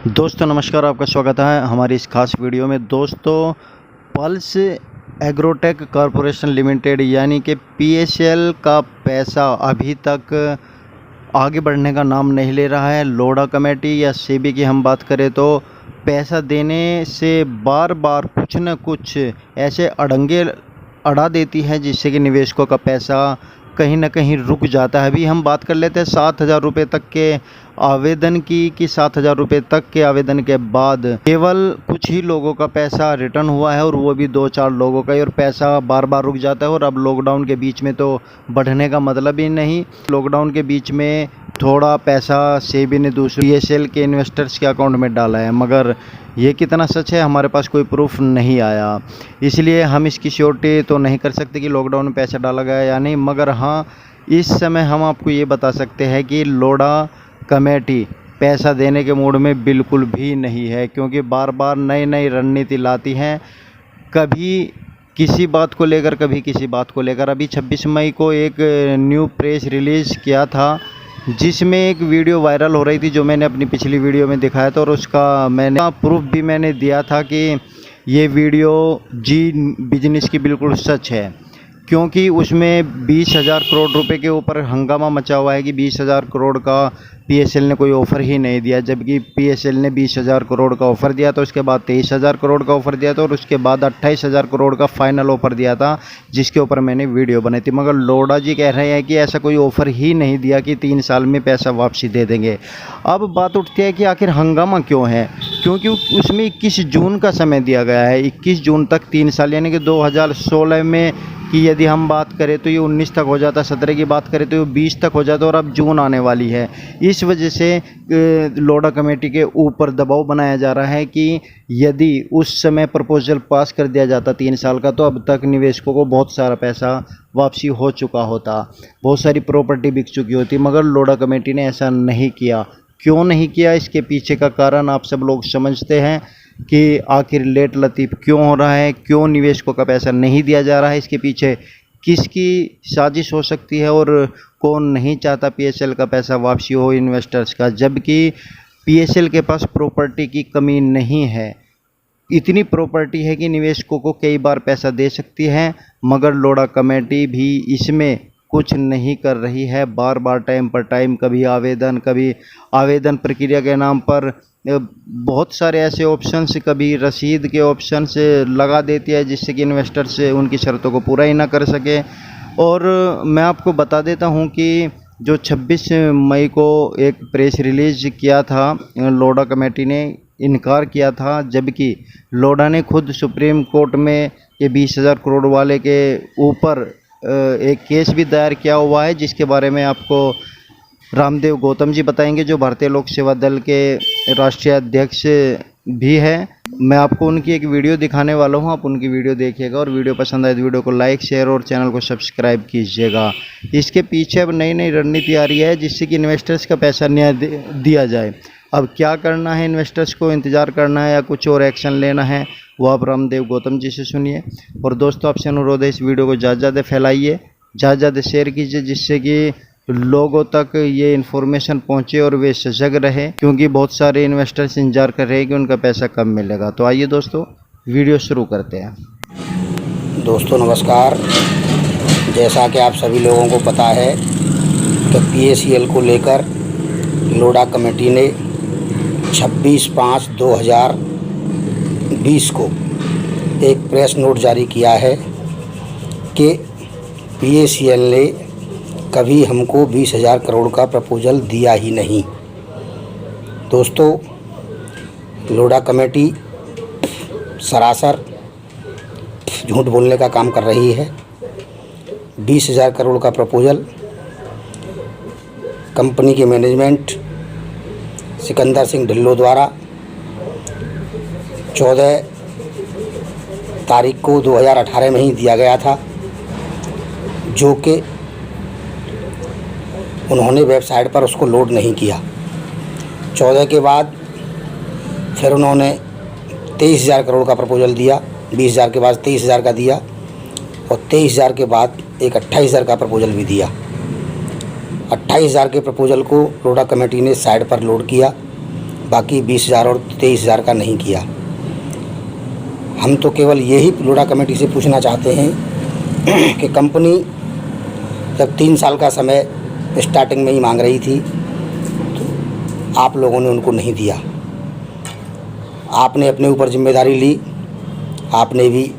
दोस्तों नमस्कार, आपका स्वागत है हमारी इस खास वीडियो में। दोस्तों, पल्स एग्रोटेक कॉरपोरेशन लिमिटेड यानी कि पीएसएल का पैसा अभी तक आगे बढ़ने का नाम नहीं ले रहा है। लोढ़ा कमेटी या सेबी की हम बात करें तो पैसा देने से बार बार कुछ न कुछ ऐसे अड़ंगे अड़ा देती है जिससे कि निवेशकों का पैसा कहीं ना कहीं रुक जाता है। अभी हम बात कर लेते हैं 7,000 रुपये तक के आवेदन की कि 7,000 रुपये तक के आवेदन के बाद केवल कुछ ही लोगों का पैसा रिटर्न हुआ है और वो भी 2-4 लोगों का ही, और पैसा बार बार रुक जाता है। और अब लॉकडाउन के बीच में तो बढ़ने का मतलब ही नहीं। लॉकडाउन के बीच में थोड़ा पैसा सेबी ने दूसरे पीएसएल के इन्वेस्टर्स के अकाउंट में डाला है, मगर ये कितना सच है हमारे पास कोई प्रूफ नहीं आया, इसलिए हम इसकी श्योरिटी तो नहीं कर सकते कि लॉकडाउन में पैसा डाला गया या नहीं। मगर हाँ, इस समय हम आपको ये बता सकते हैं कि लोढ़ा कमेटी पैसा देने के मूड में बिल्कुल भी नहीं है, क्योंकि बार बार नई नई रणनीति लाती हैं, कभी किसी बात को लेकर कभी किसी बात को लेकर। अभी 26 मई को एक न्यू प्रेस रिलीज़ किया था जिसमें एक वीडियो वायरल हो रही थी, जो मैंने अपनी पिछली वीडियो में दिखाया था, और उसका मैंने प्रूफ भी मैंने दिया था कि ये वीडियो जी बिजनेस की बिल्कुल सच है, क्योंकि उसमें 20,000 करोड़ रुपए के ऊपर हंगामा मचा हुआ है कि 20,000 करोड़ का पीएसएल ने कोई ऑफ़र ही नहीं दिया, जबकि पीएसएल ने 20,000 करोड़ का ऑफ़र दिया था, उसके बाद 23,000 करोड़ का ऑफ़र दिया था, और उसके बाद 28,000 करोड़ का फाइनल ऑफ़र दिया था, जिसके ऊपर मैंने वीडियो बनाई थी। मगर लोढ़ा जी कह रहे हैं कि ऐसा कोई ऑफ़र ही नहीं दिया कि 3 साल में पैसा वापसी दे देंगे। अब बात उठती है कि आखिर हंगामा क्यों है, क्योंकि उसमें 21 जून का समय दिया गया है, 21 जून तक 3 साल, यानी कि 2016 में कि यदि हम बात करें तो ये 19 तक हो जाता, 17 की बात करें तो ये 20 तक हो जाता, और अब जून आने वाली है। इस वजह से लोढ़ा कमेटी के ऊपर दबाव बनाया जा रहा है कि यदि उस समय प्रपोजल पास कर दिया जाता 3 साल का, तो अब तक निवेशकों को बहुत सारा पैसा वापसी हो चुका होता, बहुत सारी प्रॉपर्टी बिक चुकी होती। मगर लोढ़ा कमेटी ने ऐसा नहीं किया। क्यों नहीं किया, इसके पीछे का कारण आप सब लोग समझते हैं कि आखिर लेट लतीफ़ क्यों हो रहा है, क्यों निवेशकों का पैसा नहीं दिया जा रहा है, इसके पीछे किसकी साजिश हो सकती है, और कौन नहीं चाहता पीएसएल का पैसा वापसी हो इन्वेस्टर्स का, जबकि पीएसएल के पास प्रॉपर्टी की कमी नहीं है। इतनी प्रॉपर्टी है कि निवेशकों को कई बार पैसा दे सकती है, मगर लोढ़ा कमेटी भी इसमें कुछ नहीं कर रही है। बार बार टाइम पर टाइम कभी आवेदन प्रक्रिया के नाम पर बहुत सारे ऐसे ऑप्शंस, कभी रसीद के ऑप्शंस लगा देती है जिससे कि इन्वेस्टर से उनकी शर्तों को पूरा ही ना कर सके। और मैं आपको बता देता हूं कि जो 26 मई को एक प्रेस रिलीज़ किया था, लोढ़ा कमेटी ने इनकार किया था, जबकि लोढ़ा ने खुद सुप्रीम कोर्ट में ये 20,000 करोड़ वाले के ऊपर एक केस भी दायर किया हुआ है, जिसके बारे में आपको रामदेव गौतम जी बताएंगे, जो भारतीय लोक सेवा दल के राष्ट्रीय अध्यक्ष भी है। मैं आपको उनकी एक वीडियो दिखाने वाला हूं, आप उनकी वीडियो देखिएगा, और वीडियो पसंद आए तो वीडियो को लाइक, शेयर और चैनल को सब्सक्राइब कीजिएगा। इसके पीछे अब नई नई रणनीति आ रही है जिससे कि इन्वेस्टर्स का पैसा न्याय दिया जाए। अब क्या करना है, इन्वेस्टर्स को इंतज़ार करना है या कुछ और एक्शन लेना है, वो आप रामदेव गौतम जी से सुनिए। और दोस्तों, आपसे अनुरोध है इस वीडियो को ज़्यादा ज़्यादा फैलाइए, ज़्यादा ज़्यादा शेयर कीजिए, जिससे कि लोगों तक ये इन्फॉर्मेशन पहुंचे और वे सजग रहे, क्योंकि बहुत सारे इन्वेस्टर्स इंतजार कर रहे हैं कि उनका पैसा कब मिलेगा। तो आइए दोस्तों, वीडियो शुरू करते हैं। दोस्तों नमस्कार, जैसा कि आप सभी लोगों को पता है कि पीएसएल को लेकर लोढ़ा कमेटी ने 26/5/2020 को एक प्रेस नोट जारी किया है कि पीएसएल ने कभी हमको 20,000 करोड़ का प्रपोजल दिया ही नहीं। दोस्तों, लोढ़ा कमेटी सरासर झूठ बोलने का काम कर रही है। 20,000 करोड़ का प्रपोजल कंपनी के मैनेजमेंट सिकंदर सिंह ढिल्लों द्वारा 14 तारीख को 2018 में ही दिया गया था, जो कि उन्होंने वेबसाइट पर उसको लोड नहीं किया। 14 के बाद फिर उन्होंने 23,000 करोड़ का प्रपोजल दिया, 20,000 के बाद 23,000 का दिया, और 23,000 के बाद एक 28,000 का प्रपोजल भी दिया। 28,000 के प्रपोजल को लोढ़ा कमेटी ने साइड पर लोड किया, बाकी 20,000 और 23,000 का नहीं किया। हम तो केवल यही लोढ़ा कमेटी से पूछना चाहते हैं कि कंपनी जब 3 साल का समय स्टार्टिंग में ही मांग रही थी तो आप लोगों ने उनको नहीं दिया। आपने अपने ऊपर जिम्मेदारी ली, आपने भी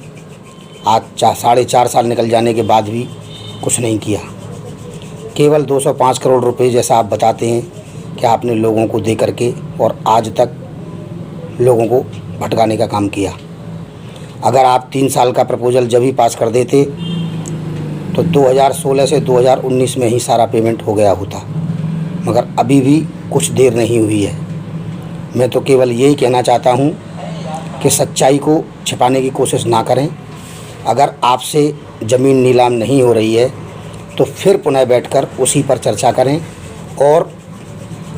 आज 4.5 साल निकल जाने के बाद भी कुछ नहीं किया। केवल 205 करोड़ रुपए जैसा आप बताते हैं कि आपने लोगों को दे करके और आज तक लोगों को भटकाने का काम किया। अगर आप 3 साल का प्रपोजल जब ही पास कर देते तो 2016 से 2019 में ही सारा पेमेंट हो गया होता, मगर अभी भी कुछ देर नहीं हुई है। मैं तो केवल यही कहना चाहता हूँ कि सच्चाई को छिपाने की कोशिश ना करें। अगर आपसे ज़मीन नीलाम नहीं हो रही है तो फिर पुनः बैठकर उसी पर चर्चा करें, और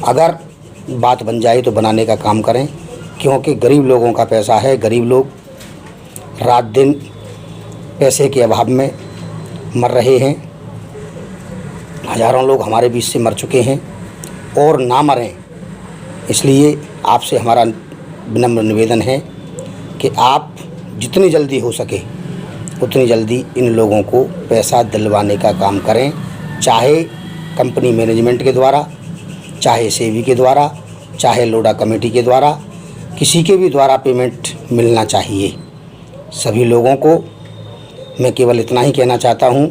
अगर बात बन जाए तो बनाने का काम करें, क्योंकि गरीब लोगों का पैसा है। गरीब लोग रात दिन पैसे के अभाव में मर रहे हैं। हज़ारों लोग हमारे बीच से मर चुके हैं और ना मरें, इसलिए आपसे हमारा विनम्र निवेदन है कि आप जितनी जल्दी हो सके उतनी जल्दी इन लोगों को पैसा दिलवाने का काम करें, चाहे कंपनी मैनेजमेंट के द्वारा, चाहे सेवी के द्वारा, चाहे लोढ़ा कमेटी के द्वारा, किसी के भी द्वारा पेमेंट मिलना चाहिए। सभी लोगों को मैं केवल इतना ही कहना चाहता हूं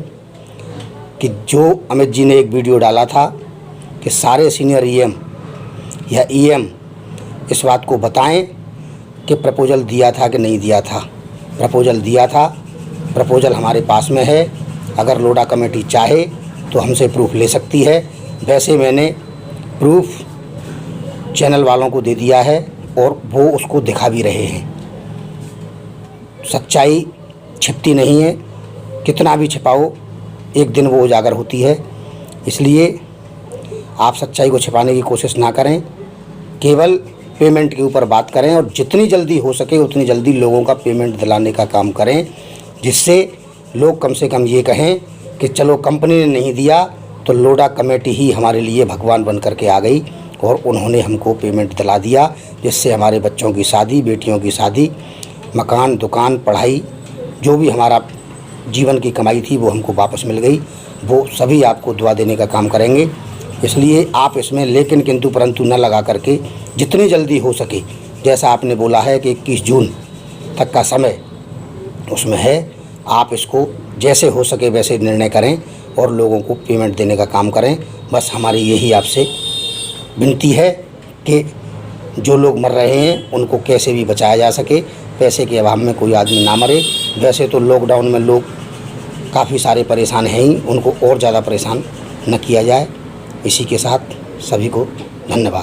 कि जो अमित जी ने एक वीडियो डाला था कि सारे सीनियर ईएम या ईएम इस बात को बताएं कि प्रपोजल दिया था कि नहीं दिया था। प्रपोजल दिया था, प्रपोजल हमारे पास में है। अगर लोढ़ा कमेटी चाहे तो हमसे प्रूफ ले सकती है। वैसे मैंने प्रूफ चैनल वालों को दे दिया है और वो उसको दिखा भी रहे हैं। सच्चाई छिपती नहीं है, कितना भी छिपाओ एक दिन वो उजागर होती है। इसलिए आप सच्चाई को छिपाने की कोशिश ना करें, केवल पेमेंट के ऊपर बात करें और जितनी जल्दी हो सके उतनी जल्दी लोगों का पेमेंट दिलाने का काम करें, जिससे लोग कम से कम ये कहें कि चलो कंपनी ने नहीं दिया तो लोढ़ा कमेटी ही हमारे लिए भगवान बन करके आ गई और उन्होंने हमको पेमेंट दिला दिया, जिससे हमारे बच्चों की शादी, बेटियों की शादी, मकान, दुकान, पढ़ाई, जो भी हमारा जीवन की कमाई थी वो हमको वापस मिल गई। वो सभी आपको दुआ देने का काम करेंगे। इसलिए आप इसमें लेकिन किंतु परंतु न लगा करके जितनी जल्दी हो सके, जैसा आपने बोला है कि 21 जून तक का समय उसमें है, आप इसको जैसे हो सके वैसे निर्णय करें और लोगों को पेमेंट देने का काम करें। बस हमारी यही आपसे विनती है कि जो लोग मर रहे हैं उनको कैसे भी बचाया जा सके, पैसे के अभाव में कोई आदमी ना मरे। वैसे तो लॉकडाउन में लोग काफ़ी सारे परेशान हैं ही, उनको और ज़्यादा परेशान न किया जाए। इसी के साथ सभी को धन्यवाद।